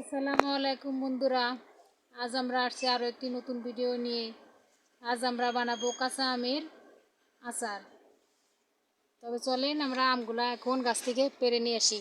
আসসালামু আলাইকুম বন্ধুরা, আজ আমরা আসছি আরও একটি নতুন ভিডিও নিয়ে। আজ আমরা বানাবো কাঁচা আমের আচার। তবে চলেন আমরা আমগুলা এখন গাছ থেকে পেড়ে নিয়ে আসি।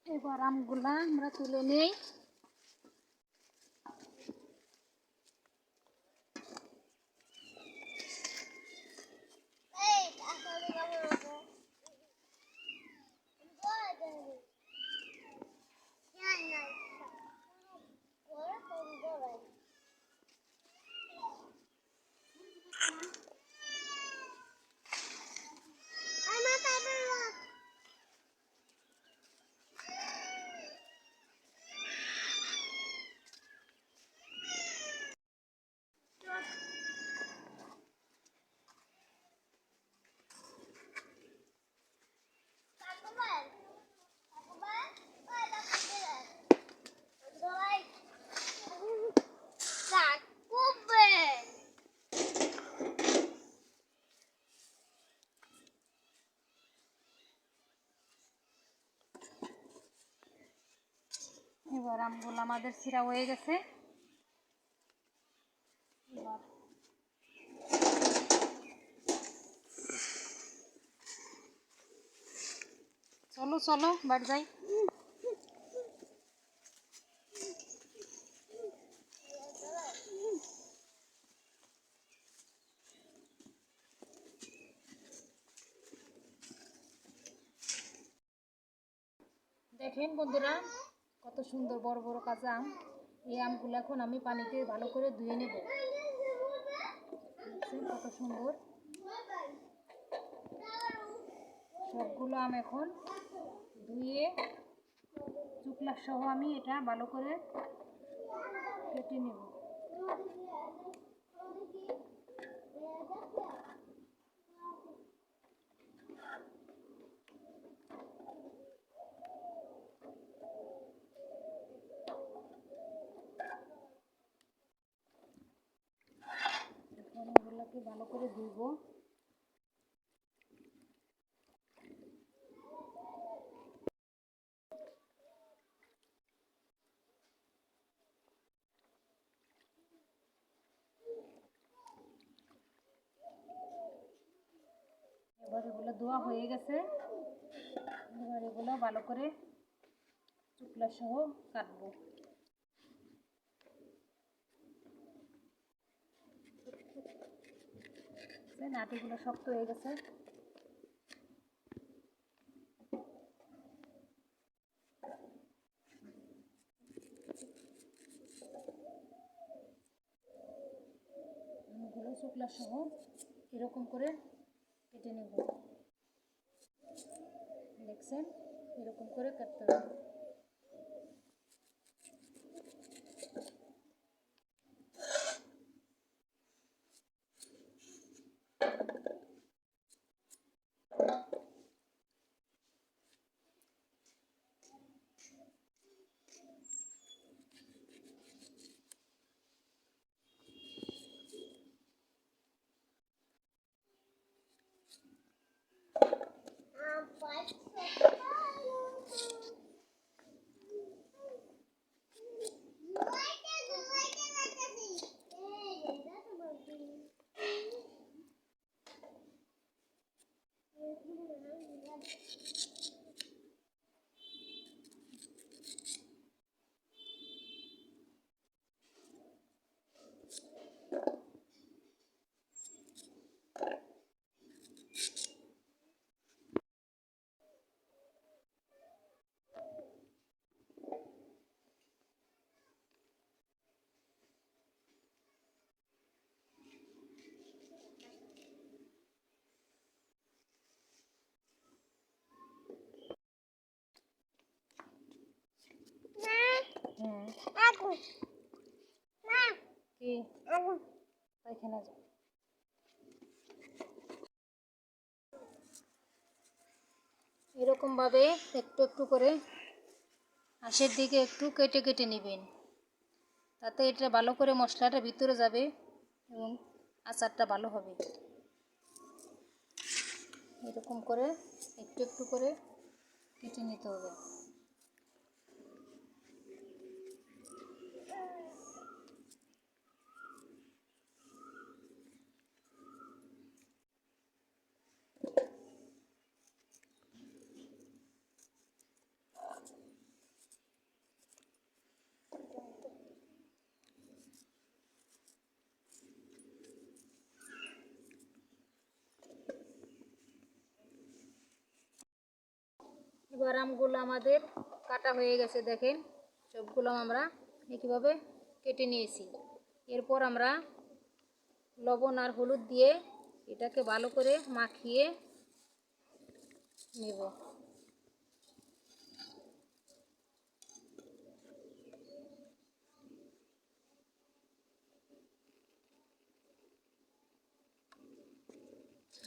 এবার আমগুলা আমরা তুলে নেই। এবার আমগুলো আমাদের ছিঁড়া হয়ে গেছে। এবার চলো চলো বাড়ি যাই। দেখেন বন্ধুরা, কত সুন্দর বড় বড় কাঁচা আম। এই আমগুলো এখন আমি পানিতে ভালো করে ধুয়ে নেব। দেখছেন কত সুন্দর। সবগুলো আম এখন ধুয়ে চুকলা সহ আমি এটা ভালো করে কেটে নেব। এখন এগুলোকে ভালো করে ধুবো। এবার এগুলো ধোয়া হয়ে গেছে। এবার এগুলো ভালো করে চুকলা সহ কাটবো। নাটিগুলো শক্ত হয়ে গেছে। এগুলো চুকলা সহ এরকম করে কেটে নেব। দেখছেন এরকম করে কাটতে হবে। পায়খানা যাবে। এরকমভাবে একটু একটু করে হাঁসের দিকে একটু কেটে কেটে নেবেন, তাতে এটা ভালো করে মশলাটা ভিতরে যাবে এবং আচারটা ভালো হবে। এরকম করে একটু একটু করে কেটে নিতে হবে। এবার আমগুলো আমাদের কাটা হয়ে গেছে, দেখেন সবগুলো আমরা একইভাবে কেটে নিয়েছি। এরপর আমরা লবণ আর হলুদ দিয়ে এটাকে ভালো করে মাখিয়ে নেব।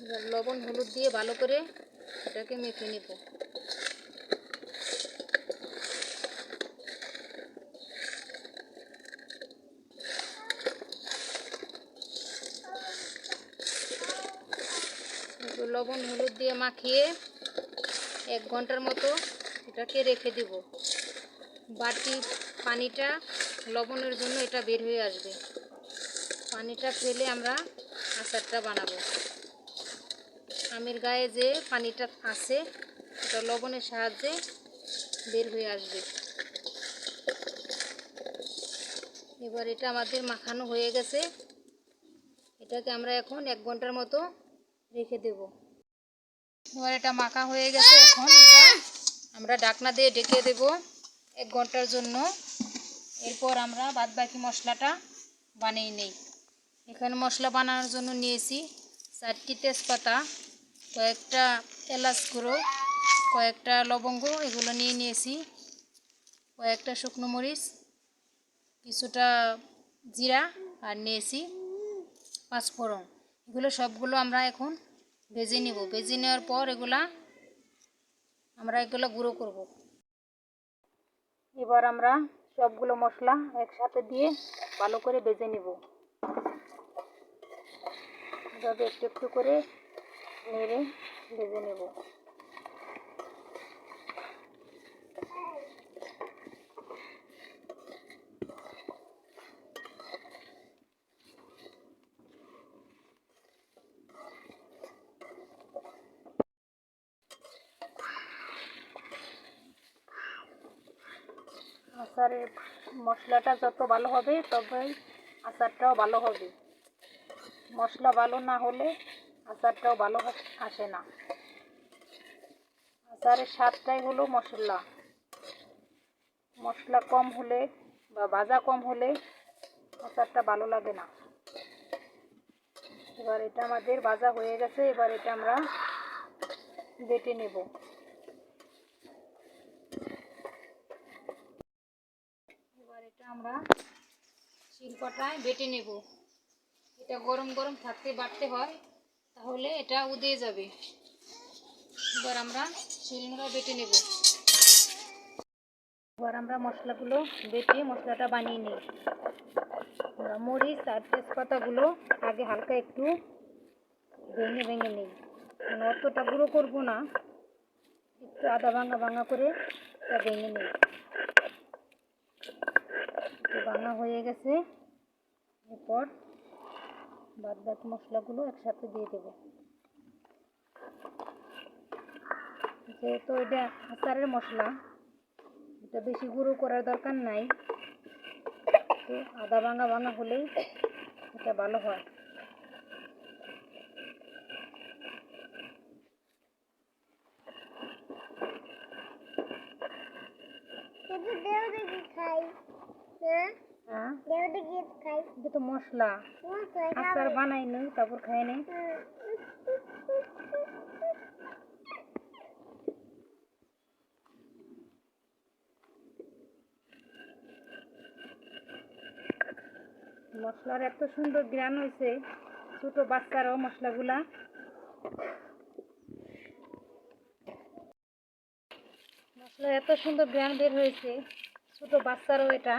এবার লবণ হলুদ দিয়ে ভালো করে এটাকে মেখে নেব। লবণ হলুদ দিয়ে মাখিয়ে 1 ঘন্টার মতো এটাকে রেখে দেব। বাটি পানিটা লবণের জন্য এটা বের হয়ে আসবে, পানিটা ফেলে আমরা আচারটা বানাবো। আমের গায়ে যে পানিটা আছে এটা লবণের সাহায্যে বের হয়ে আসবে। এবার এটা আমাদের মাখানো হয়ে গেছে, এটাকে আমরা এখন 1 ঘন্টার মতো রেখে দেব। এবার এটা মাখা হয়ে গেছে, এখন এটা আমরা ঢাকনা দিয়ে ঢেকে দেব 1 ঘন্টার জন্য। এরপর আমরা বাদবাকি মশলাটা বানিয়ে নেই। এখানে মশলা বানানোর জন্য নিয়েছি 4টি তেজপাতা, কয়েকটা এলাচ গুঁড়ো, কয়েকটা লবঙ্গ, এগুলো নিয়েছি, কয়েকটা শুকনো মরিচ, কিছুটা জিরা, আর নিয়েছি 5 ফোড়ন। এগুলো সবগুলো আমরা এখন ভেজে নেব। ভেজে নেওয়ার পর আমরা এগুলো গুঁড়ো করব। এবার আমরা সবগুলো মশলা একসাথে দিয়ে ভালো করে ভেজে নেব। এভাবে একটু একটু করে নেড়ে ভেজে নেব। আচারের মশলাটা যত ভালো হবে তবেই আচারটাও ভালো হবে। মশলা ভালো না হলে আচারটাও ভালো আসে না। আচারের স্বাদটাই হলো মশলা। মশলা কম হলে বা ভাজা কম হলে আচারটা ভালো লাগে না। এবার এটা আমাদের ভাজা হয়ে গেছে, এবার এটা আমরা বেটে নেব। এবার এটা আমরা শিলপাটায় বেটে নেব। এটা গরম গরম থাকতে বাটতে হয়, তাহলে এটা উদে যাবে। এবার আমরা শিলনোড়ায় বেটে নেব। এবার আমরা মশলাগুলো বেটে মশলাটা বানিয়ে নিই। মরিচ আর তেজপাতাগুলো আগে হালকা একটু ভেঙে ভেঙে নিই, মানে অতটা গুঁড়ো করবো না, একটু আদা ভাঙা ভাঙা করে এটা ভেঙে নিই। ভাঙা হয়ে গেছে, এরপর বাদ বাকি মশলাগুলো একসাথে দিয়ে দেব। যেহেতু এটা আচারের মশলা, এটা বেশি গুঁড়ো করার দরকার নাই, তো আদা ভাঙা ভাঙা হলেই এটা ভালো হয়। এটা তো মশলা, আচার বানাই নি তারপর খাই নি। মশলার এত সুন্দর ঘ্রাণ হয়েছে, ছোট বাচ্চারাও মশলাগুলা মশলার এত সুন্দর ঘ্রাণ বের হয়েছে, ছোট বাচ্চারাও এটা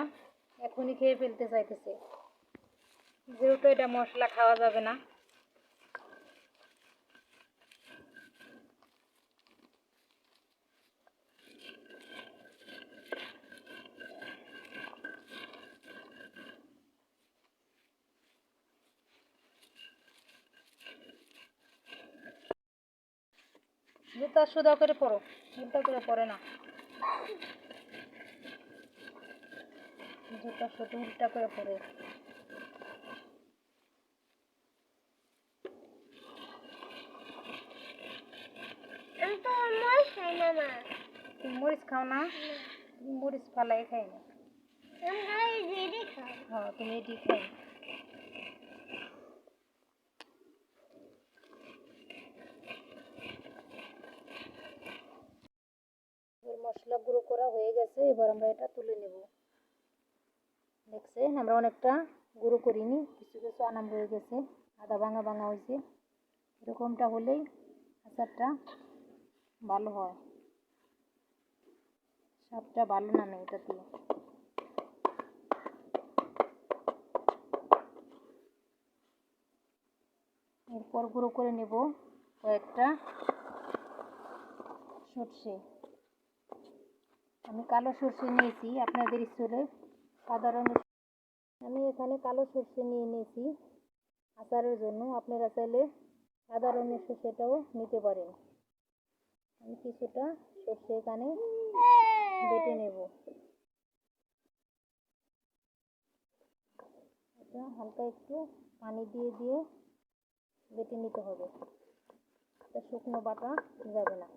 এখনই খেয়ে ফেলতে চাইতেছে, যেহেতু এটা মশলা খাওয়া যাবে না। জুতা সুদা করে পড়ো, জুতা করে পড়ে না, জুতা শুধু উল্টা করে পড়ে। তুমি মরিচ খাও না? তুমি মরিচ ফালাই খাই না। হ্যাঁ, তুমি এটি খাই। মশলা গুঁড়ো করা হয়ে গেছে, এবার আমরা এটা তুলে নেব। দেখছেন, আমরা অনেকটা গুঁড়ো করিনি, কিছু কিছু আনাম রয়ে গেছে, আদা ভাঙা ভাঙা হয়েছে। এরকমটা হলেই আচারটা ভালো হয়, স্বাদটা ভালো নামে এটা দিয়ে। এরপর গুঁড়ো করে নেব কয়েকটা সরষে। আমি কালো সরষে নিয়েছি, আপনাদের ইচ্ছে সাদা রঙের। আমি এখানে কালো সরষে নিয়ে নিয়েছি আচারের জন্য, আপনারা চাইলে সাদা রঙের সরষেটাও নিতে পারেন। আমি কিছুটা সরষে এখানে বেটে নেব। এটা হালকা একটু পানি দিয়ে দিয়ে বেটে নিতে হবে, এটা শুকনো বাটা যাবে না।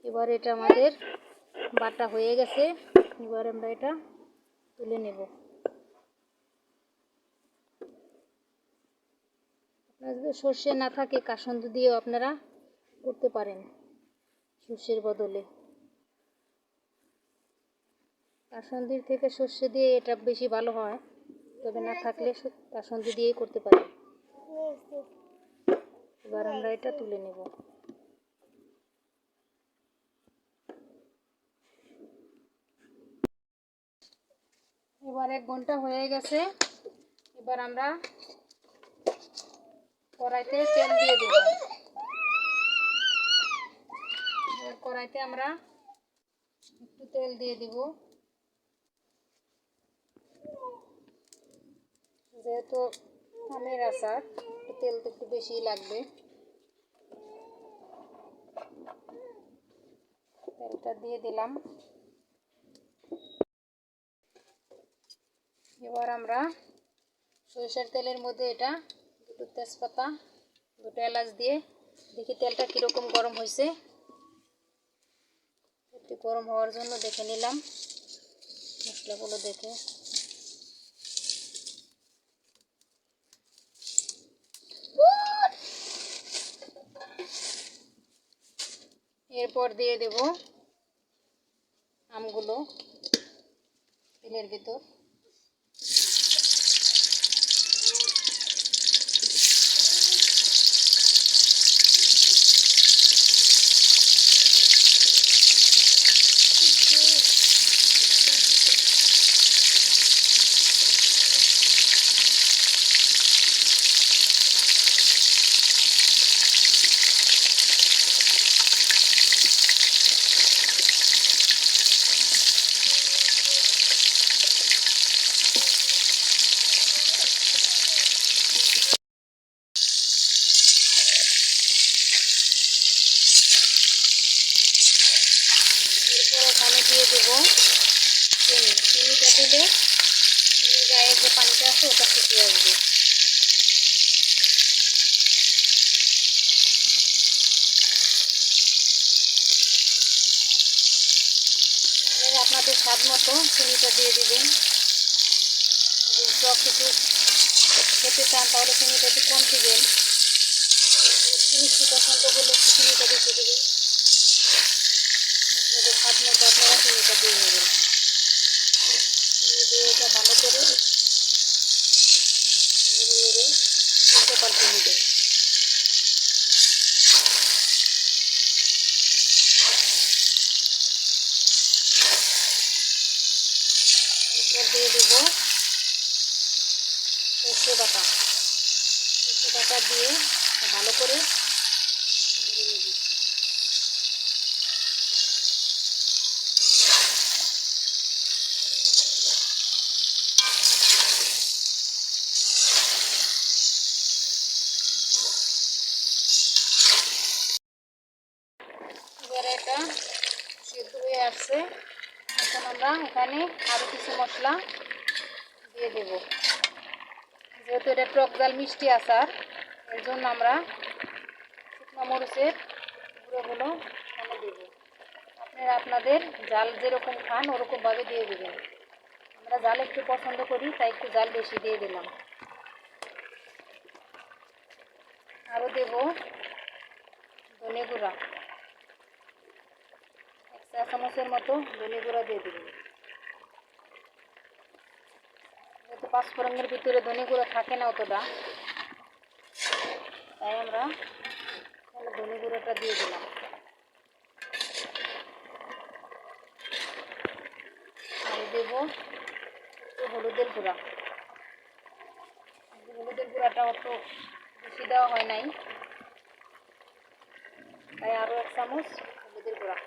এবার এটা আমাদের বাটা হয়ে গেছে, এবার আমরা এটা তুলে নেব। আপনার যদি সর্ষে না থাকে, কাসুন্দি দিয়েও আপনারা করতে পারেন সর্ষের বদলে। কাসুন্দির থেকে সর্ষে দিয়ে এটা বেশি ভালো হয়, তবে না থাকলে কাসুন্দি দিয়েই করতে পারেন। এবার আমরা এটা তুলে নেব। এবার 1 ঘন্টা হয়ে গেছে, এবার আমরা কড়াইতে তেল দিয়ে দেব। কড়াইতে আমরা একটু তেল দিয়ে দিব, যেহেতু আমের আচার তেল তো একটু বেশি লাগবে। তেলটা দিয়ে দিলাম। এবার আমরা সরিষার তেলের মধ্যে এটা দুটো তেজপাতা, দুটো এলাচ দিয়ে দেখি তেলটা কীরকম গরম হয়েছে। একটু গরম হওয়ার জন্য দেখে নিলাম মশলাগুলো দেখে। এরপর দিয়ে দেব আমগুলো তেলের ভিতর। দিয়ে দেবো চিনি। চিনিটা দিলে চিনির গায়ে যে পানিটা আছে ওটা ফুটে আসবে। স্বাদ মতো চিনিটা দিয়ে দিবেন। যদি টক একটু খেতে চান তাহলে চিনিটা একটু কম দিবেন। মিষ্টি পছন্দ করলে একটু চিনিটা দিতে দেবেন। আপনাদের স্বাদ মতো আপনারা চিনিটা দিয়ে নেবেন। দিয়ে এটা ভালো করে নেড়ে উল্টে পাল্টে নেবেন। এরপর দিয়ে দেবো সরষে বাটা। সরষে বাটা দিয়ে ভালো করে নেড়ে নেব। এবারে এটা সিদ্ধ হয়ে আসছে। এখন আমরা এখানে আরও কিছু মশলা দিয়ে দেব। যেহেতু এটা টক ঝাল মিষ্টি আচার, এর জন্য আমরা শুকনো মরিচের গুঁড়োগুলো এখানে দেব। আপনারা আপনাদের ঝাল যেরকম খান ওরকমভাবে দিয়ে দেবেন। আমরা ঝাল একটু পছন্দ করি, তাই একটু ঝাল বেশি দিয়ে দিলাম। আরও দেব ধনে গুঁড়া, 1 চা চামচের মতো ধনে গুঁড়া দিয়ে দেবেন। যেহেতু পাঁচফোড়নের ভিতরে ধনে গুঁড়া থাকে না অতটা, তাই আমরা ধনে গুঁড়োটা দিয়ে দিলাম। আর দেব একটু হলুদের গুঁড়া। হলুদের গুঁড়াটা অত বেশি দেওয়া হয় নাই, তাই আরও 1 চামচ হলুদের গুঁড়া।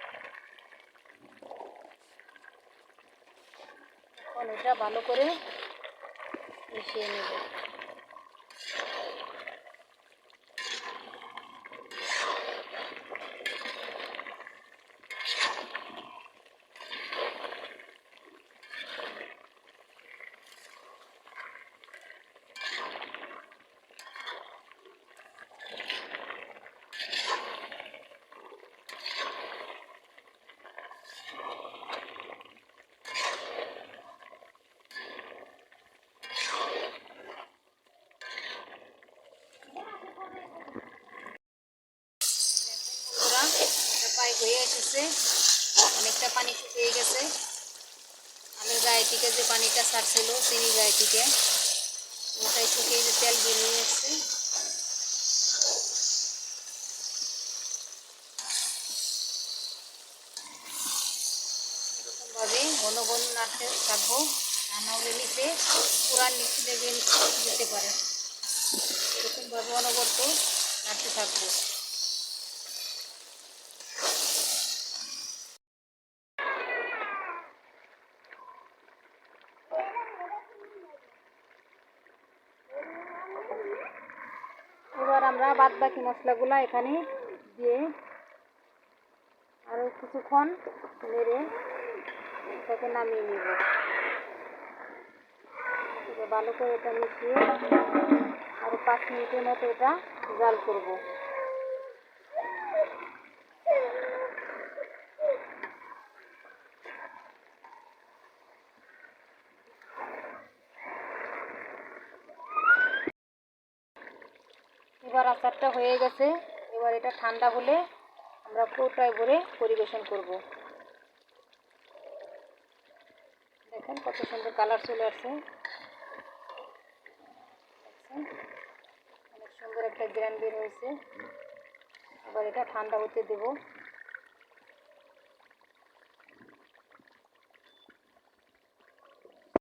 এখন এটা ভালো করে মিশিয়ে নেব। এটা প্রায় হয়ে এসেছে, অনেকটা পানি শুকিয়ে গেছে। আলুর গায়ে থেকে যে পানিটা ছাড়ছিল চিনি গায়ে থেকে, ওটাই শুকিয়ে যে তেল বেরিয়ে এসছে। এরকমভাবে ঘন ঘন নাড়তে থাকবো, তা নাহলে নিচে পুরা লেগে যেতে পারে। এরকমভাবে অনবরত নাড়তে থাকবো। এবার আমরা বাদ বাকি মশলাগুলো এখানে দিয়ে আরও কিছুক্ষণ নেড়ে এটাকে নামিয়ে নেব। ভালো করে এটা মিশিয়ে আরও 5 মিনিটের মতো এটা জাল করব। এবার আচারটা হয়ে গেছে। এবার এটা ঠান্ডা হলে আমরা কৌটায় ভরে পরিবেশন করব। দেখেন কত সুন্দর কালার চলে আসছে, অনেক সুন্দর একটা গ্রান বের হয়েছে। এবার এটা ঠান্ডা হতে দেব।